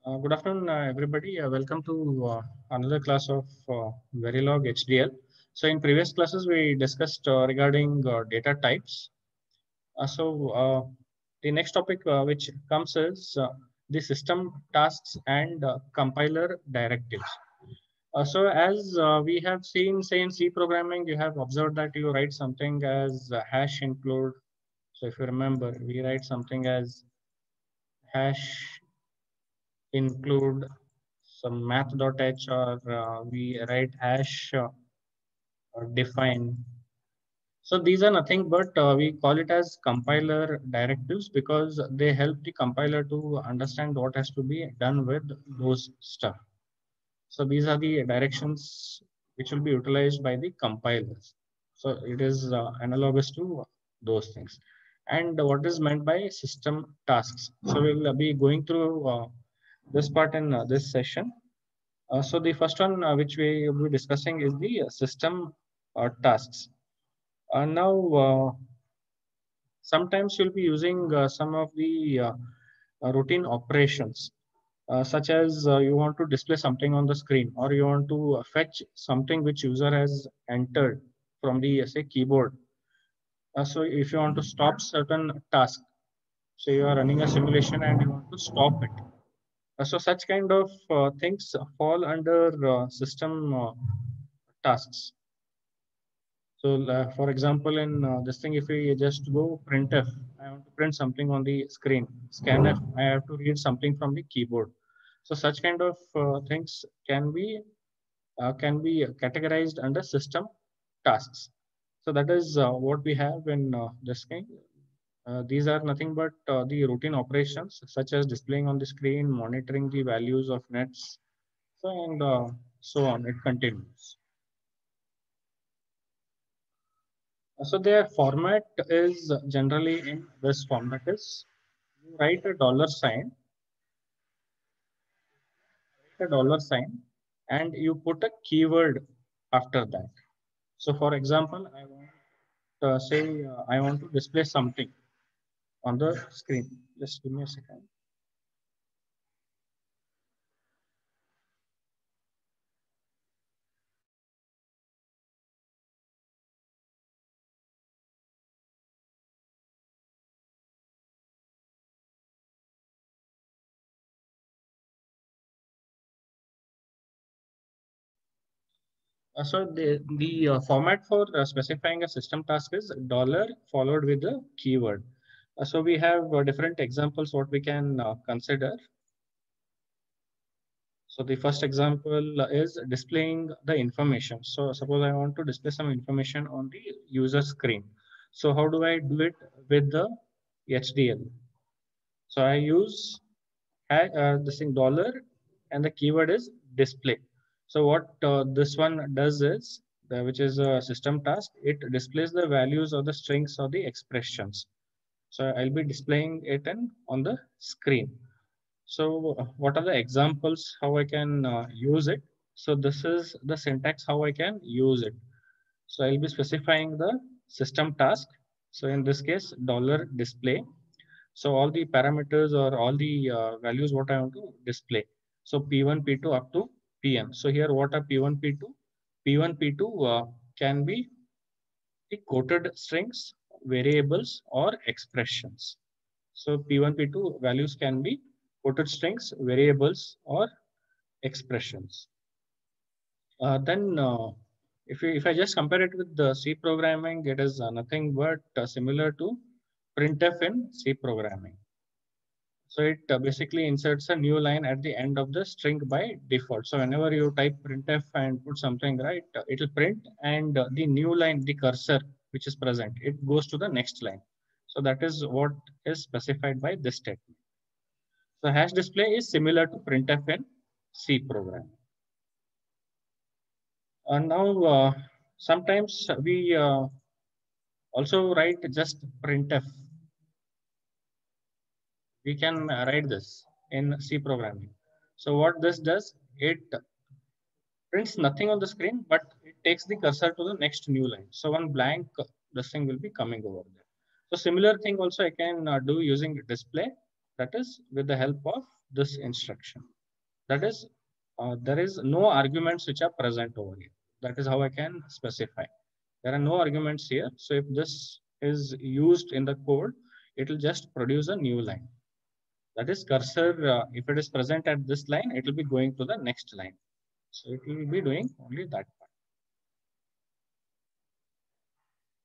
Good afternoon, everybody. Welcome to another class of Verilog HDL. So, in previous classes, we discussed regarding data types. The next topic which comes is the system tasks and compiler directives. As we have seen, say in C programming, you have observed that you write something as hash include. So, if you remember, we write something as hash include some math.h or we write hash or define. So these are nothing but we call it as compiler directives because they help the compiler to understand what has to be done with those stuff. So these are the directions which will be utilized by the compilers. So it is analogous to those things. And what is meant by system tasks? So we'll be going through this part in this session. So the first one which we will be discussing is the system tasks. Now, sometimes you'll be using some of the routine operations, such as you want to display something on the screen, or you want to fetch something which user has entered from the say keyboard. So if you want to stop certain task, so you are running a simulation and you want to stop it. So such kind of things fall under system tasks. So, for example, in this thing, if we just go printf, I want to print something on the screen. Scanf, I have to read something from the keyboard. So, such kind of things can be categorized under system tasks. So that is what we have in this thing. These are nothing but the routine operations such as displaying on the screen, monitoring the values of nets, so on. It continues. So their format is generally in this form. That is, you write a dollar sign, and you put a keyword after that. So, for example, I want say I want to display something on the screen. Just give me a second. So the format for specifying a system task is dollar followed with a keyword. So we have different examples what we can consider. So the first example is displaying the information. So suppose I want to display some information on the user screen. So how do I do it with the HDL? So I use this thing dollar and the keyword is display. So what this one does is, which is a system task, it displays the values of the strings or the expressions. So I'll be displaying it on the screen. So what are the examples how I can use it? So this is the syntax how I can use it. So I'll be specifying the system task. So in this case, dollar display. So all the parameters or all the values what I want to display. So P1, P2 up to Pn. So here what are P1, P2? P1, P2 can be the quoted strings, variables, or expressions. So P1, P2 values can be quoted strings, variables, or expressions. Then if I just compare it with the C programming, it is nothing but similar to printf in C programming. So it basically inserts a new line at the end of the string by default. So whenever you type printf and put something right, it will print, and the new line, the cursor which is present, it goes to the next line. So that is what is specified by this statement. So hash display is similar to printf in C program. And now sometimes we also write just printf. We can write this in C programming. So what this does, it prints nothing on the screen, but it takes the cursor to the next new line. So one blank, this thing will be coming over there. So similar thing also I can do using display, that is with the help of this instruction. That is, there is no arguments which are present over here. That is how I can specify. There are no arguments here. So if this is used in the code, it will just produce a new line. That is cursor, if it is present at this line, it will be going to the next line. So it will be doing only that part.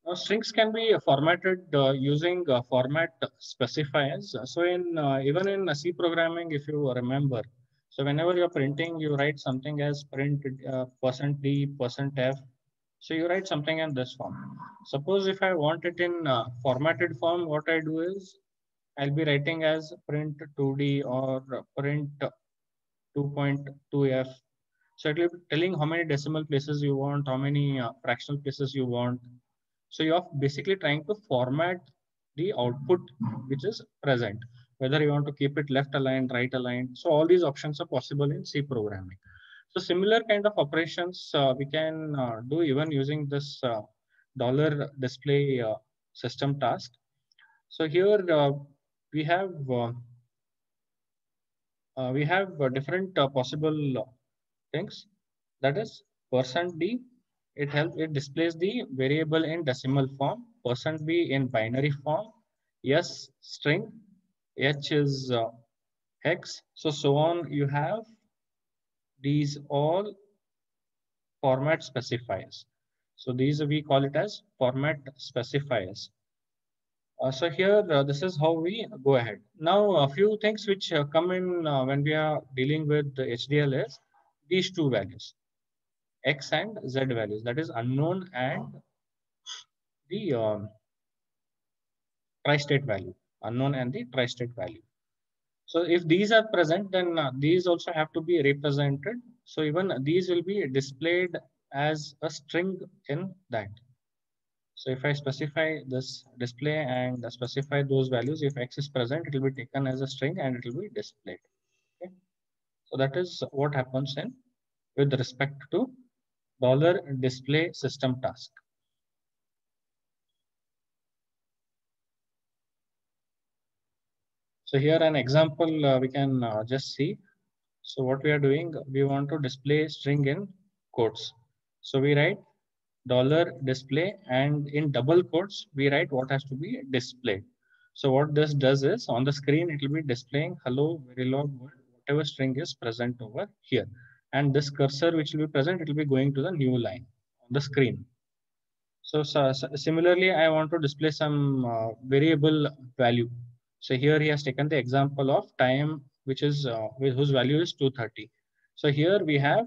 Now, strings can be formatted using format specifiers. So in even in C programming, if you remember, so whenever you're printing, you write something as print %d, %f. So you write something in this form. Suppose if I want it in formatted form, what I do is I'll be writing as print 2d or print 2.2f. So it will be telling how many decimal places you want, how many fractional places you want. So you're basically trying to format the output which is present, whether you want to keep it left aligned, right aligned. So all these options are possible in C programming. So similar kind of operations we can do even using this dollar display system task. So here we have different possible things. That is %d. It displays the variable in decimal form. %b in binary form. S string. H is hex. So on. You have these all format specifiers. So these we call it as format specifiers. So here, this is how we go ahead. Now, a few things which come in when we are dealing with the HDL is these two values, X and Z values, that is unknown and the tri-state value, unknown and the tri-state value. So if these are present, then these also have to be represented. So even these will be displayed as a string in that. So if I specify this display and specify those values, if X is present, it will be taken as a string and it will be displayed. Okay. So that is what happens in with respect to dollar display system task. So here an example we can just see. So what we are doing, we want to display string in quotes. So we write dollar display and in double quotes, we write what has to be displayed. So what this does is on the screen, it will be displaying hello, Verilog, whatever string is present over here. And this cursor which will be present, it will be going to the new line on the screen. So similarly, I want to display some variable value. So here he has taken the example of time, which is whose value is 230. So here we have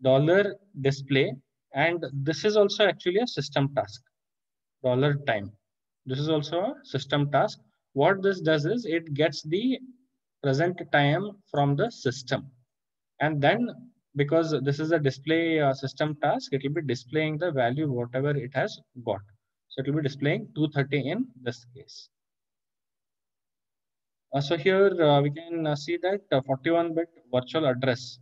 dollar display, and this is also actually a system task. Dollar time. This is also a system task. What this does is it gets the present time from the system, and then because this is a display system task, it will be displaying the value whatever it has got. So it will be displaying 230 in this case. So here we can see that 41-bit virtual address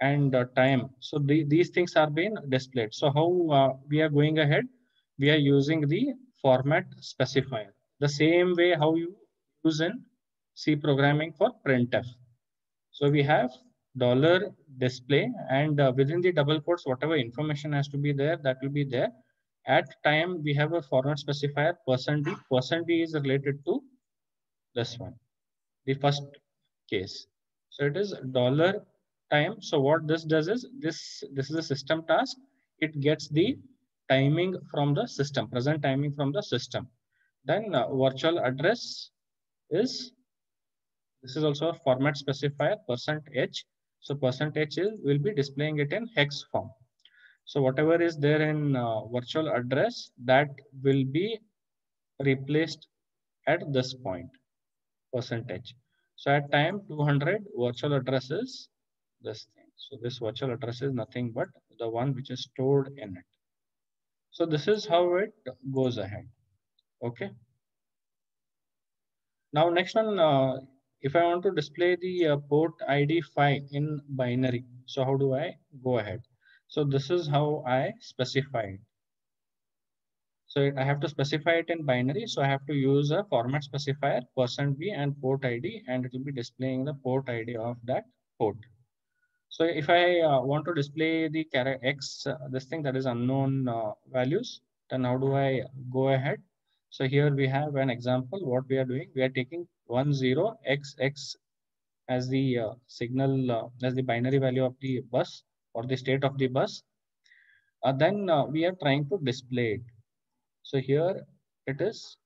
and time. So these things are being displayed. So how we are going ahead? We are using the format specifier. The same way how you use in C programming for printf. So we have dollar display and within the double quotes, whatever information has to be there, that will be there. At time, we have a format specifier %d. %d is related to this one, the first case. So it is dollar time. So what this does is this is a system task. It gets the timing from the system, present timing from the system. Then virtual address is this is also a format specifier %h. So %h will be displaying it in hex form. So whatever is there in virtual address that will be replaced at this point %. So at time 200 virtual address is this thing. So this virtual address is nothing but the one which is stored in it. So this is how it goes ahead. Okay. Now next one, if I want to display the port ID 5 in binary, so how do I go ahead? So this is how I specify it. So I have to specify it in binary. So I have to use a format specifier %b and port ID, and it will be displaying the port ID of that port. So if I want to display the character X, this thing that is unknown values, then how do I go ahead? So here we have an example. What we are doing, we are taking 10XX as the signal, as the binary value of the bus or the state of the bus. Then we are trying to display it. So here it is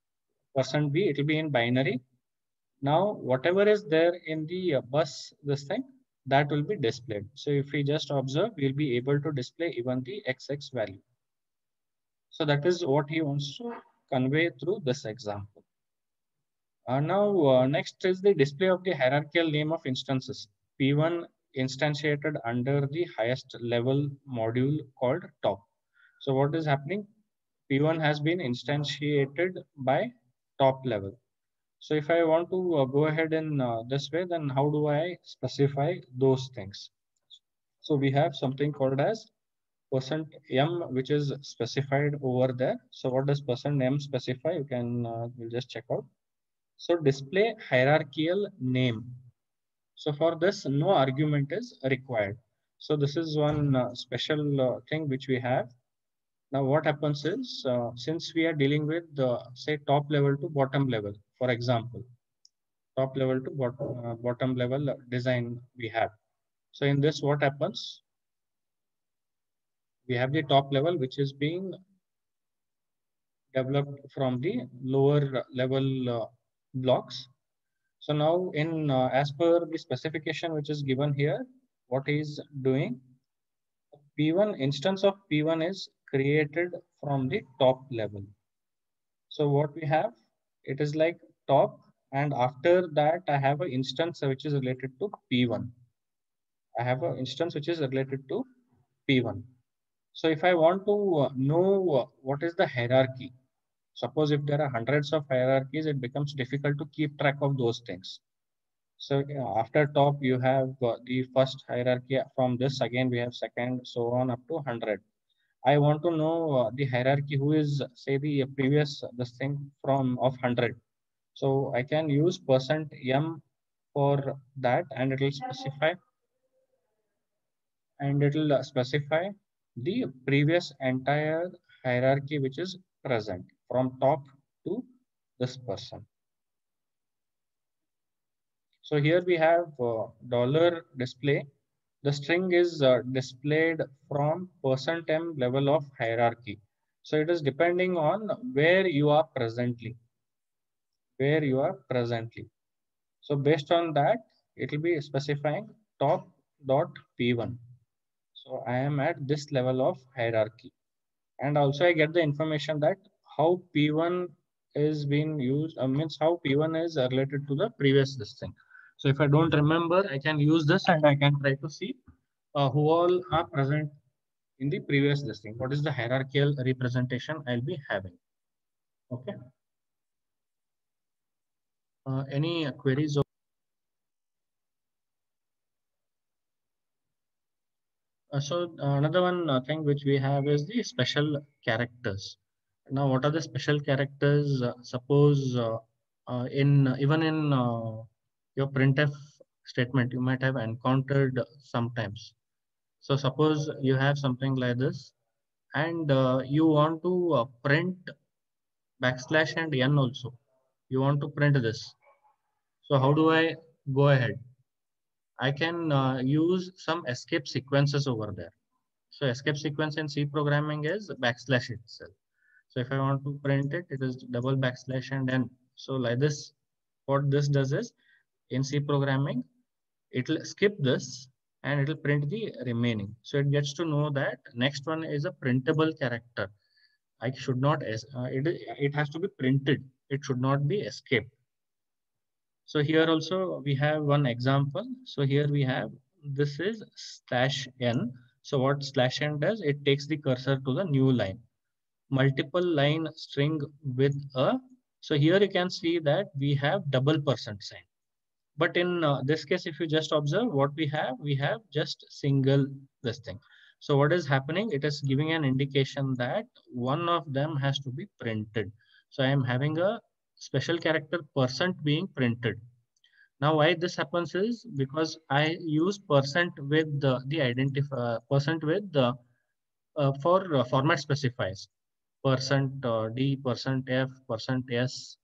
%B, it will be in binary. Now, whatever is there in the bus, this thing, that will be displayed. So if we just observe, we'll be able to display even the XX value. So that is what he wants to convey through this example. Now, next is the display of the hierarchical name of instances. P1 instantiated under the highest level module called top. So what is happening? P1 has been instantiated by top level. So if I want to go ahead in this way, then how do I specify those things? So we have something called as %m, which is specified over there. So what does %m specify? You can we'll just check out. So display hierarchical name. So for this, no argument is required. So this is one special thing which we have. Now what happens is, since we are dealing with say top level to bottom level, for example, top level to bottom level design we have. So in this, what happens? We have the top level, which is being developed from the lower level blocks. So now in as per the specification which is given here, what is doing, P1 instance of P1 is created from the top level. So what we have, it is like top, and after that I have an instance which is related to P1. I have an instance which is related to P1. So if I want to know what is the hierarchy, suppose if there are hundreds of hierarchies, it becomes difficult to keep track of those things. So after top, you have the first hierarchy. From this, again, we have second, so on up to 100. I want to know the hierarchy who is, say, the previous this thing from of 100. So I can use %m for that, and it will specify the previous entire hierarchy which is present from top to this person. So here we have dollar display. The string is displayed from %m level of hierarchy. So it is depending on where you are presently. Where you are presently. So based on that, it will be specifying top dot P1. So I am at this level of hierarchy. And also I get the information that how P1 is being used, means how P1 is related to the previous this thing. So if I don't remember, I can use this and I can try to see who all are present in the previous this thing. What is the hierarchical representation I'll be having? Okay. Any queries? So another one thing which we have is the special characters. Now, what are the special characters? Suppose in even in your printf statement, you might have encountered sometimes. So suppose you have something like this, and you want to print backslash and n also. You want to print this. So how do I go ahead? I can use some escape sequences over there. So escape sequence in C programming is backslash itself. So if I want to print it, it is double backslash and n. So like this, what this does is in C programming, it will skip this and it will print the remaining. So it gets to know that next one is a printable character. I should not, it has to be printed. It should not be escaped. So here also we have one example. So here we have, this is slash n. So what slash n does, it takes the cursor to the new line. Multiple line string with a, so here you can see that we have double %sign. But in this case, if you just observe what we have just single this thing. So what is happening? It is giving an indication that one of them has to be printed. So I am having a special character % being printed. Now, why this happens is because I use percent with the identifier percent with the for format specifiers percent D, percent F, percent S.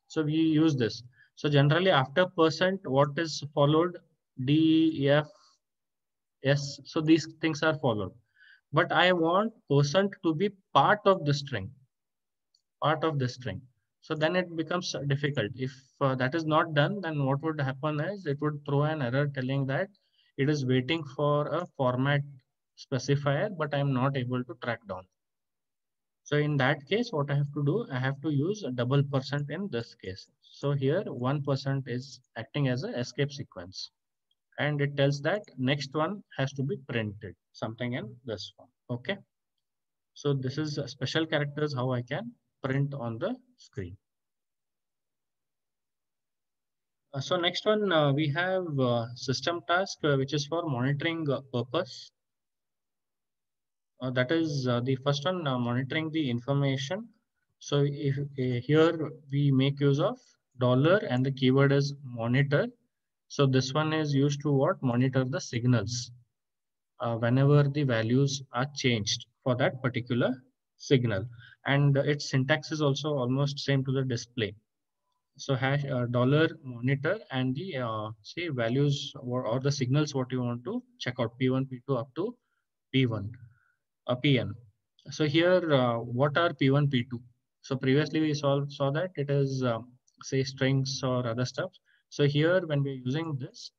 So we use this. So generally after percent, what is followed? D, F, S. So these things are followed. But I want percent to be part of the string, part of the string. So then it becomes difficult. If that is not done, then what would happen is it would throw an error telling that it is waiting for a format specifier, but I'm not able to track down. So in that case, what I have to do, I have to use a double percent in this case. So here 1% is acting as a escape sequence. And it tells that next one has to be printed, something in this form. Okay. So this is special characters how I can print on the screen. So next one, we have system task, which is for monitoring purpose. That is the first one, monitoring the information. So if here we make use of dollar and the keyword is monitor. So this one is used to what? Monitor the signals whenever the values are changed for that particular signal. And its syntax is also almost same to the display. So hash dollar monitor and the say values or the signals what you want to check out P1, P2 up to P1. PN. So here, what are P1, P2? So previously we saw that it is say strings or other stuff. So here when we're using this,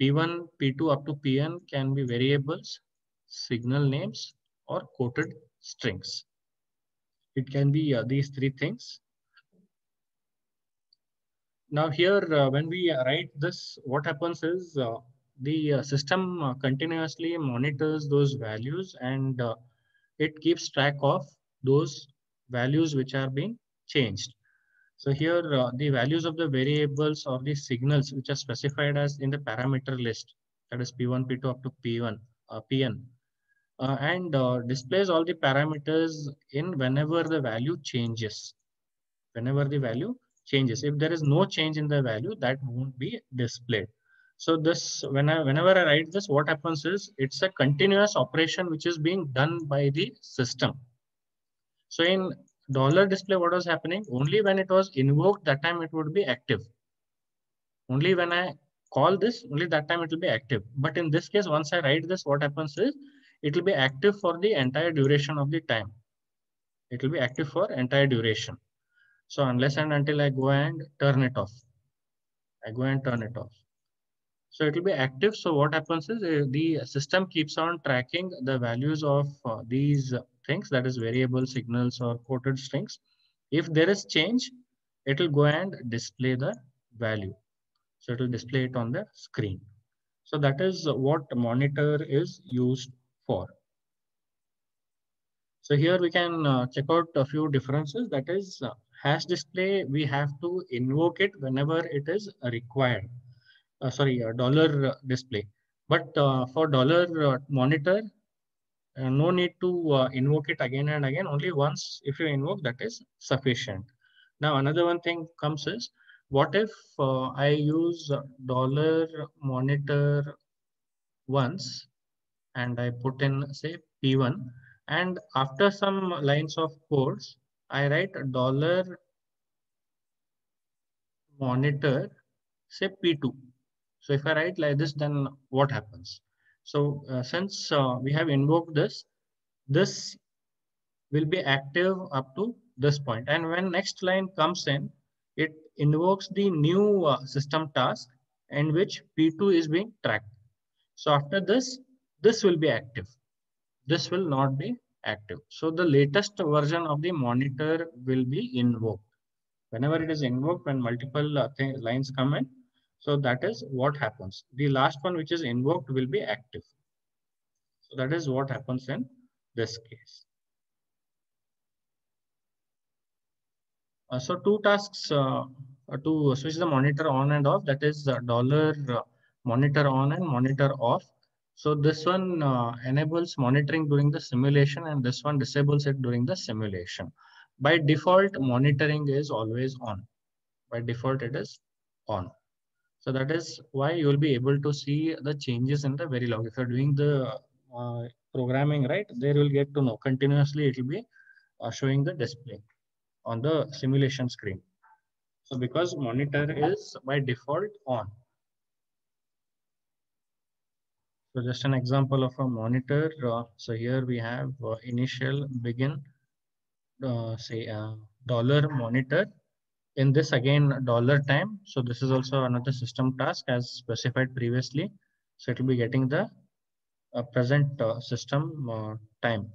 P1, P2 up to PN can be variables, signal names, or quoted strings. It can be these three things. Now here, when we write this, what happens is the system continuously monitors those values and it keeps track of those values which are being changed. So here the values of the variables or the signals which are specified as in the parameter list, that is P1, P2 up to P1, PN, and displays all the parameters in whenever the value changes. Whenever the value changes, if there is no change in the value, that won't be displayed. So this, whenever I write this, what happens is it's a continuous operation which is being done by the system. So in dollar display, what was happening? Only when it was invoked, that time it would be active. Only when I call this, only that time it will be active. But in this case, once I write this, what happens is it will be active for the entire duration of the time. It will be active for entire duration. So unless and until I go and turn it off, I go and turn it off. So it will be active. So what happens is the system keeps on tracking the values of these things, that is variable signals or quoted strings. If there is change, it will go and display the value. So it will display it on the screen. So that is what monitor is used for. So here we can check out a few differences. That is hash display, we have to invoke it whenever it is required. Sorry, dollar display. But for dollar monitor, no need to invoke it again and again. Only once if you invoke, that is sufficient. Now another one thing comes is, what if I use dollar monitor once and I put in say P1 and after some lines of codes, I write dollar monitor say P2. So if I write like this, then what happens? So since we have invoked this, this will be active up to this point. And when next line comes in, it invokes the new system task in which P2 is being tracked. So after this, this will be active. This will not be active. So the latest version of the monitor will be invoked. Whenever it is invoked, when multiple lines come in, so that is what happens. The last one which is invoked will be active. So that is what happens in this case. So two tasks to switch the monitor on and off, that is dollar monitor on and monitor off. So this one enables monitoring during the simulation and this one disables it during the simulation. By default, monitoring is always on. By default, it is on. So that is why you will be able to see the changes in the Verilog. If you're doing the programming, right, there you will get to know continuously it will be showing the display on the simulation screen. So because monitor is by default on. So just an example of a monitor. So here we have initial begin, say dollar monitor. In this again dollar time. So this is also another system task as specified previously. So it will be getting the present system time.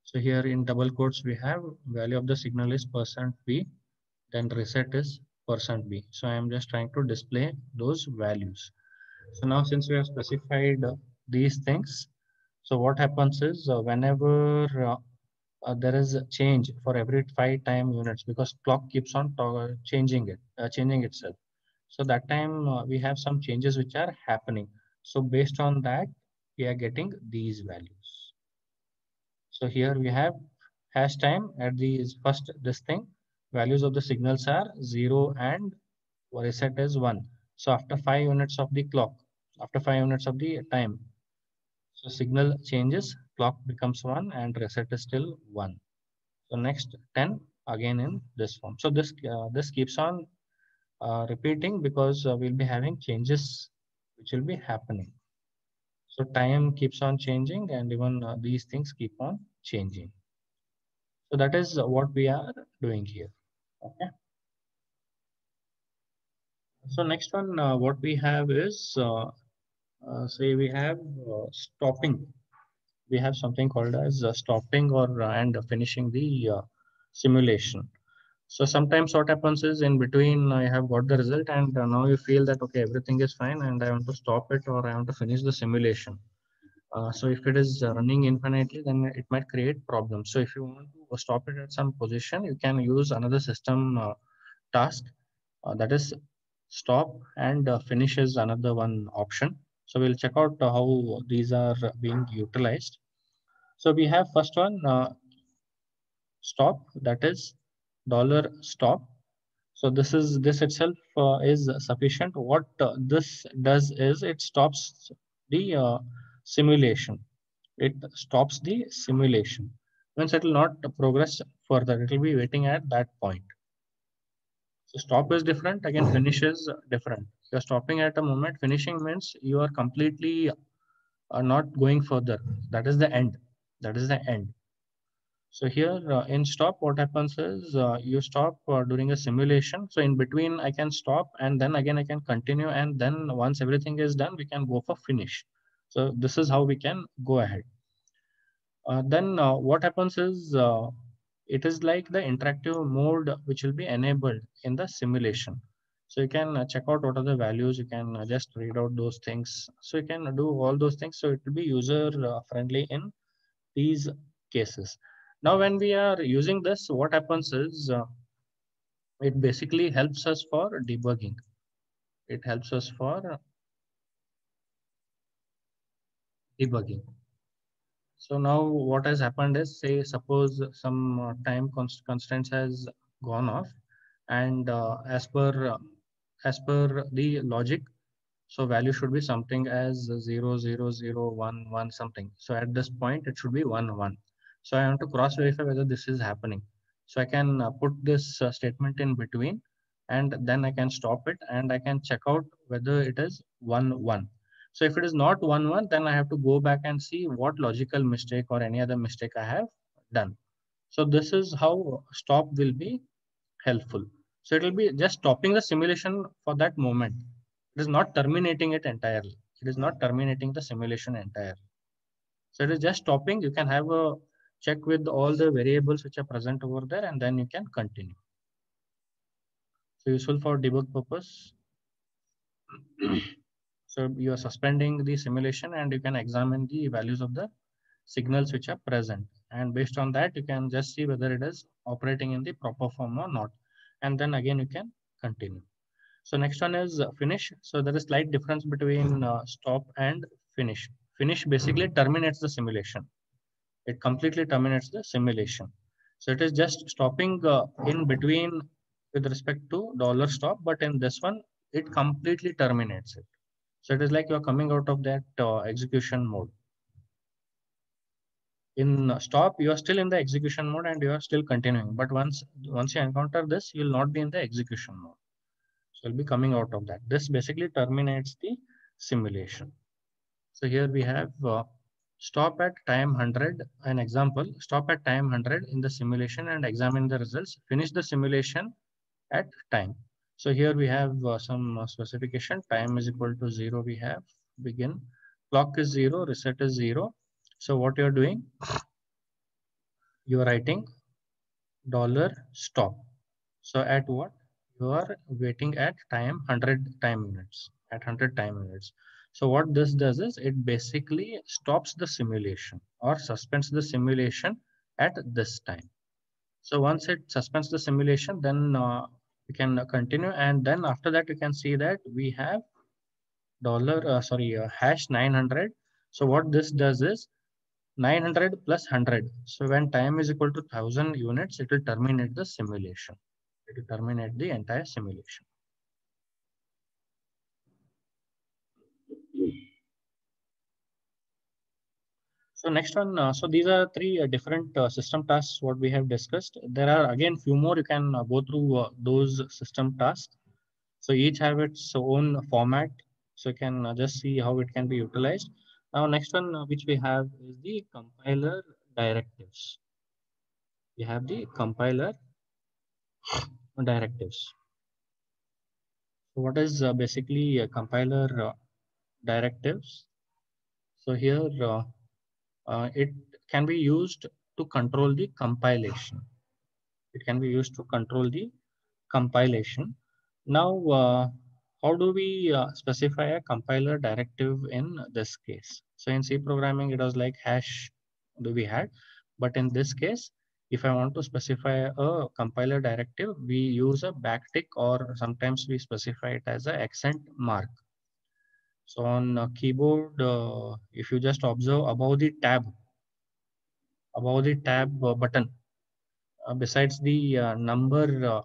So here in double quotes we have value of the signal is %b, then reset is %b. So I am just trying to display those values. So now since we have specified these things, so what happens is whenever there is a change for every 5 time units because clock keeps on changing itself. So that time we have some changes which are happening. So based on that, we are getting these values. So here we have hash time at the first this thing. Values of the signals are 0 and reset is 1. So after 5 units of the clock, after 5 units of the time, so signal changes, clock becomes 1 and reset is still 1. So next 10 again in this form. So this keeps on repeating because we'll be having changes which will be happening. So time keeps on changing and even these things keep on changing. So that is what we are doing here. Okay. So next one, what we have is say we have stopping. We have something called as stopping or and finishing the simulation. So sometimes what happens is in between I have got the result and now you feel that okay everything is fine and I want to stop it or I want to finish the simulation. So if it is running infinitely, then it might create problems. So if you want to stop it at some position, you can use another system task that is stop and finish is another one option. So we'll check out how these are being utilized. So we have first one stop, that is $stop. So this itself is sufficient. What this does is it stops the simulation. It stops the simulation. Means it will not progress further. It will be waiting at that point. So stop is different. Again, finish is different. You're stopping at a moment. Finishing means you are completely not going further. That is the end. That is the end. So here in stop, what happens is you stop during a simulation. So in between, I can stop and then again I can continue. And then once everything is done, we can go for finish. So this is how we can go ahead. Then what happens is it is like the interactive mode which will be enabled in the simulation. So you can check out what are the values. You can just read out those things. So you can do all those things. So it will be user friendly in these cases. Now, when we are using this, what happens is it basically helps us for debugging. It helps us for debugging. So now what has happened is, say, suppose some time constraints has gone off, and as per the logic, so value should be something as 0, 0, 0, 1, 1 something. So at this point, it should be 1, 1. So I want to cross verify whether this is happening. So I can put this statement in between, and then I can stop it, and I can check out whether it is 1, 1. So if it is not 1, 1, then I have to go back and see what logical mistake or any other mistake I have done. So this is how stop will be helpful. So it will be just stopping the simulation for that moment. It is not terminating it entirely. It is not terminating the simulation entirely. So it is just stopping. You can have a check with all the variables which are present over there, and then you can continue. So useful for debug purpose. So you are suspending the simulation and you can examine the values of the signals which are present. And based on that, you can just see whether it is operating in the proper form or not. And then again, you can continue. So next one is finish. So there is slight difference between stop and finish. Finish basically terminates the simulation. It completely terminates the simulation. So it is just stopping in between with respect to dollar stop, but in this one, it completely terminates it. So it is like you're coming out of that execution mode. In stop, you are still in the execution mode and you are still continuing. But once you encounter this, you will not be in the execution mode. So you'll be coming out of that. This basically terminates the simulation. So here we have stop at time 100. An example, stop at time 100 in the simulation and examine the results. Finish the simulation at time. So here we have some specification. Time is equal to 0. We have begin. Clock is 0. Reset is 0. So what you're doing, you're writing dollar stop. So at what? You are waiting at time 100 time minutes, at 100 time minutes. So what this does is it basically stops the simulation or suspends the simulation at this time. So once it suspends the simulation, then we can continue. And then after that, you can see that we have hash 900. So what this does is 900 plus 100. So when time is equal to 1000 units, it will terminate the simulation. It will terminate the entire simulation. So next one, so these are three different system tasks what we have discussed. There are again few more. You can go through those system tasks. So each have its own format. So you can just see how it can be utilized. Now next one which we have is the compiler directives. We have the compiler directives. So what is basically a compiler directives? So here it can be used to control the compilation. It can be used to control the compilation. Now, how do we specify a compiler directive in this case? So in C programming, it was like hash do we had, but in this case, if I want to specify a compiler directive, we use a backtick or sometimes we specify it as a accent mark. So on keyboard, if you just observe above the tab button, besides the number,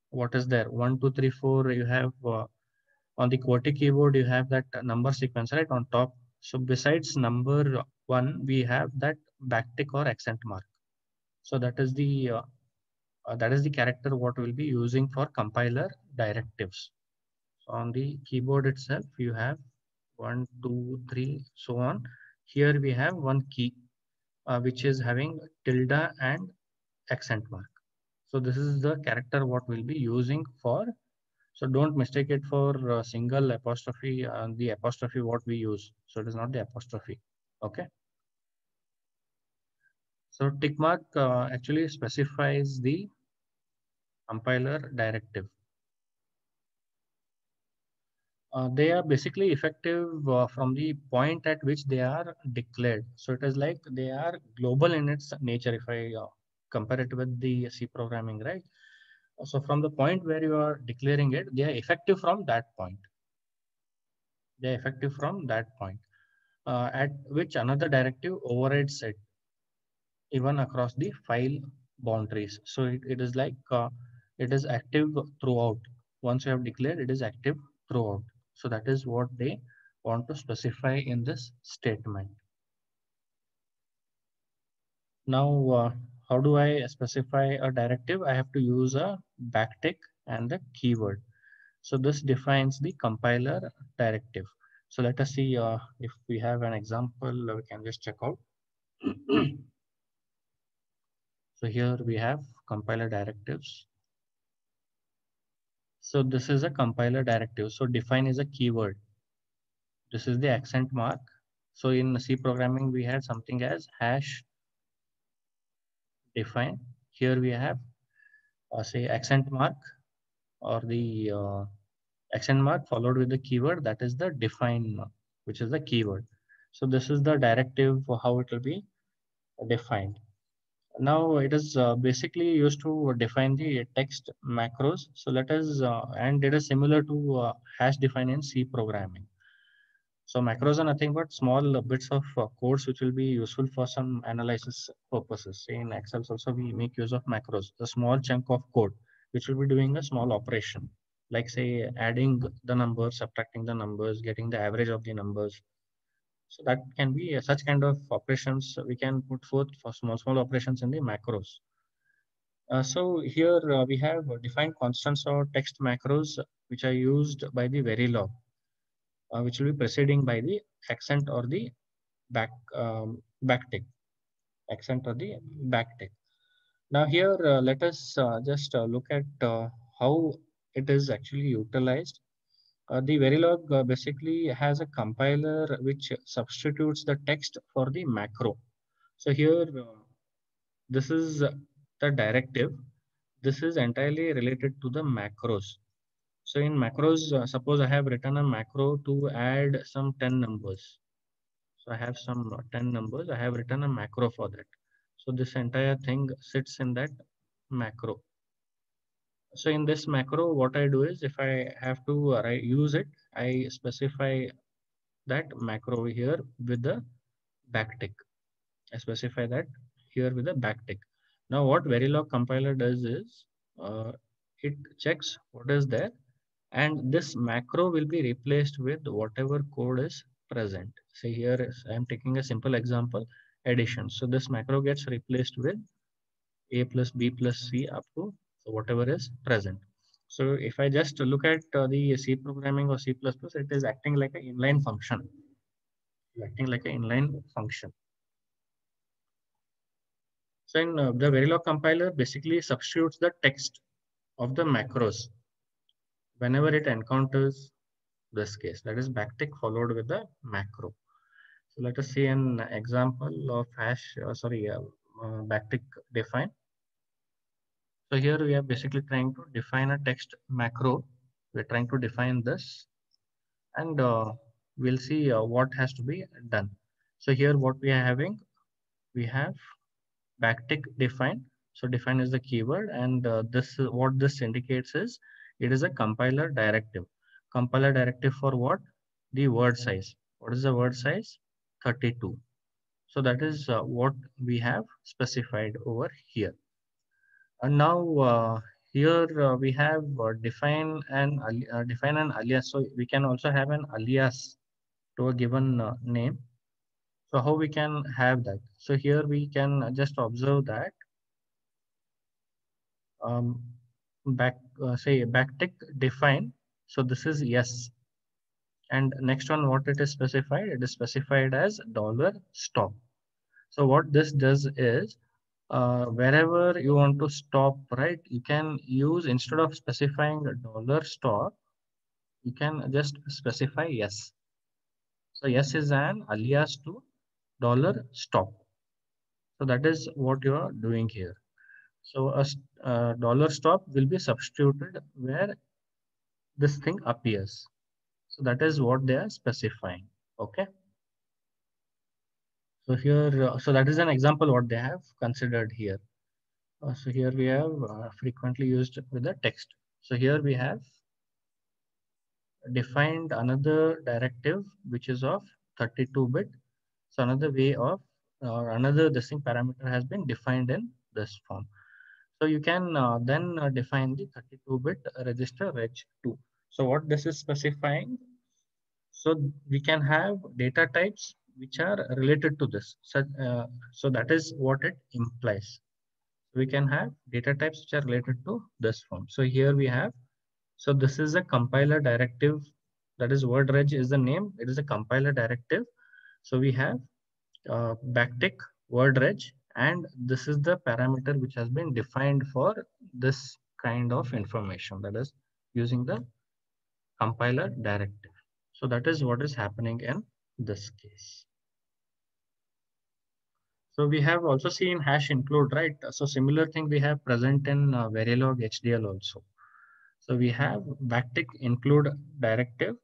what is there? 1, 2, 3, 4. You have on the QWERTY keyboard, you have that number sequence right on top. So besides number 1, we have that backtick or accent mark. So that is the character what we'll be using for compiler directives. So on the keyboard itself, you have 1, 2, 3, so on. Here we have one key which is having tilde and accent mark. So this is the character what we'll be using for. So don't mistake it for single apostrophe, the apostrophe what we use. So it is not the apostrophe. Okay. So tick mark actually specifies the compiler directive. They are basically effective from the point at which they are declared. So it is like they are global in its nature. If I compare it with the C programming, right? So from the point where you are declaring it, they are effective from that point. They are effective from that point, at which another directive overrides it, even across the file boundaries. So it is like it is active throughout. Once you have declared, it is active throughout. So that is what they want to specify in this statement. Now, how do I specify a directive? I have to use a backtick and the keyword. So this defines the compiler directive. So let us see if we have an example, we can just check out. So here we have compiler directives. So this is a compiler directive. So define is a keyword. This is the accent mark. So in C programming, we had something as hash define. Here we have say accent mark or the accent mark followed with the keyword that is the define, which is the keyword. So this is the directive for how it will be defined. Now it is basically used to define the text macros. So let us, and it is similar to hash define in C programming. So macros are nothing but small bits of codes which will be useful for some analysis purposes. In Excel also we make use of macros, a small chunk of code which will be doing a small operation, like say adding the numbers, subtracting the numbers, getting the average of the numbers. So that can be such kind of operations we can put forth for small operations in the macros. So here we have defined constants or text macros which are used by the Verilog, which will be preceding by the accent or the back backtick, accent or the backtick. Now here let us just look at how it is actually utilized. The Verilog basically has a compiler which substitutes the text for the macro. So here this is the directive. This is entirely related to the macros. So in macros, suppose I have written a macro to add some 10 numbers. So I have some 10 numbers. I have written a macro for that. So this entire thing sits in that macro. So in this macro, what I do is if I have to use it, I specify that macro over here with the backtick. I specify that here with a backtick. Now what Verilog compiler does is it checks what is there, and this macro will be replaced with whatever code is present. So here I am taking a simple example, addition. So this macro gets replaced with a plus b plus c up to so whatever is present. So if I just look at the C programming or C++, it is acting like an inline function, acting like an inline function. So in the Verilog compiler basically substitutes the text of the macros whenever it encounters this case, that is backtick followed with the macro. So let us see an example of backtick define. So here we are basically trying to define a text macro. We're trying to define this, and we'll see what has to be done. So here what we are having, we have backtick define. So define is the keyword, and this what this indicates is it is a compiler directive. Compiler directive for what? The word size. What is the word size? 32. So that is what we have specified over here. And now here we have define an alias. So we can also have an alias to a given name. So how we can have that? So here we can just observe that um, say backtick define. So this is yes. And next one, what it is specified? It is specified as $stop. So what this does is wherever you want to stop, right? You can use instead of specifying $stop, you can just specify yes. So yes is an alias to $stop. So that is what you are doing here. So a $stop will be substituted where this thing appears. So that is what they are specifying. Okay. So here, so that is an example what they have considered here. So here we have frequently used with the text. So here we have defined another directive which is of 32-bit. So another way of another this thing parameter has been defined in this form. So you can then define the 32-bit register reg2. So what this is specifying, so we can have data types which are related to this. So that is what it implies. We can have data types which are related to this form. So here we have, so this is a compiler directive, that is word reg is the name. It is a compiler directive. So we have backtick word reg, and this is the parameter which has been defined for this kind of information, that is using the compiler directive. So that is what is happening in this case. So we have also seen hash include, right? So similar thing we have present in Verilog HDL also. So we have backtick include directive.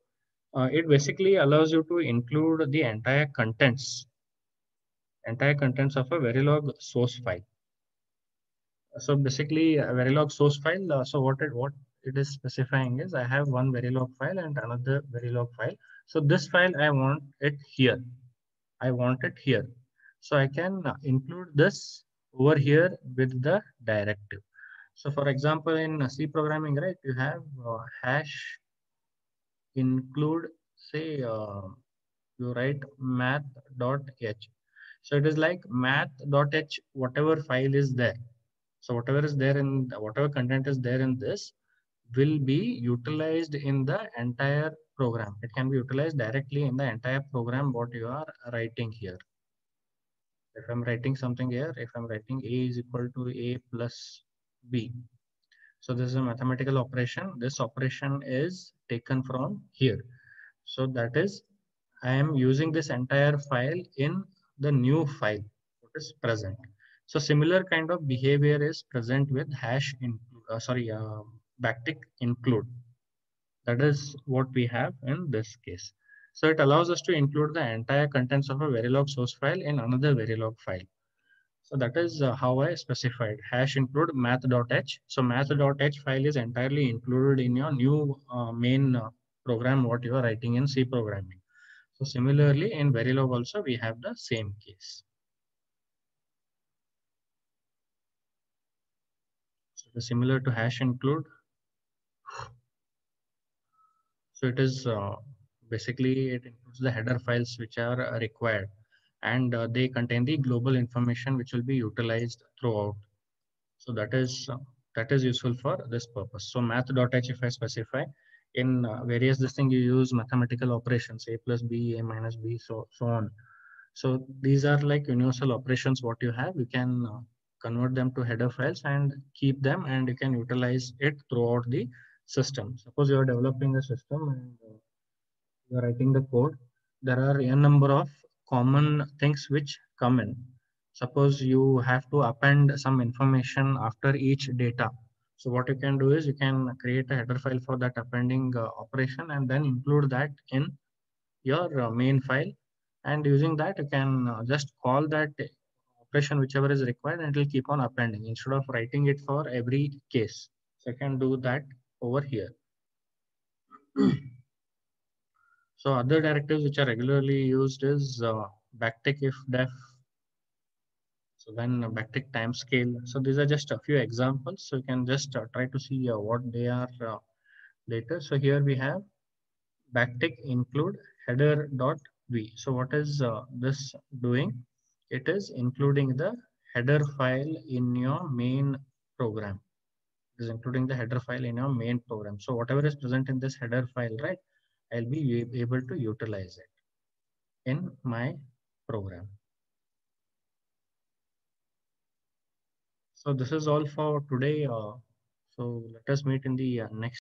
It basically allows you to include the entire contents of a Verilog source file. So basically a Verilog source file. So what it is specifying is I have one Verilog file and another Verilog file. So this file I want it here. I want it here. So I can include this over here with the directive. So for example, in C programming, right, you have hash include, say, you write math.h. So it is like math.h, whatever file is there. So whatever is there in whatever content is there in this will be utilized in the entire program. It can be utilized directly in the entire program what you are writing here. If I'm writing something here, if I'm writing a is equal to a plus b. So this is a mathematical operation. This operation is taken from here. So that is, I am using this entire file in the new file, what is present. So similar kind of behavior is present with hash include, backtick include. That is what we have in this case. So it allows us to include the entire contents of a Verilog source file in another Verilog file. So that is how I specified hash include math.h. So math.h file is entirely included in your new main program what you are writing in C programming. So similarly in Verilog also we have the same case. So similar to hash include. So it is basically it includes the header files which are required, and they contain the global information which will be utilized throughout. So that is useful for this purpose. So math.h, if I specify in various this thing, you use mathematical operations, a plus b, a minus b, so on. So these are like universal operations what you have. You can convert them to header files and keep them, and you can utilize it throughout the system. Suppose you are developing a system and you are writing the code. There are a number of common things which come in. Suppose you have to append some information after each data. So what you can do is you can create a header file for that appending operation and then include that in your main file. And using that, you can just call that operation whichever is required and it will keep on appending instead of writing it for every case. So you can do that over here. So other directives which are regularly used is backtick if def. So then backtick timescale. So these are just a few examples. So you can just try to see what they are later. So here we have backtick include header dot v. So what is this doing? It is including the header file in your main program. It is including the header file in your main program. So whatever is present in this header file, right? I'll be able to utilize it in my program. So this is all for today. So let us meet in the next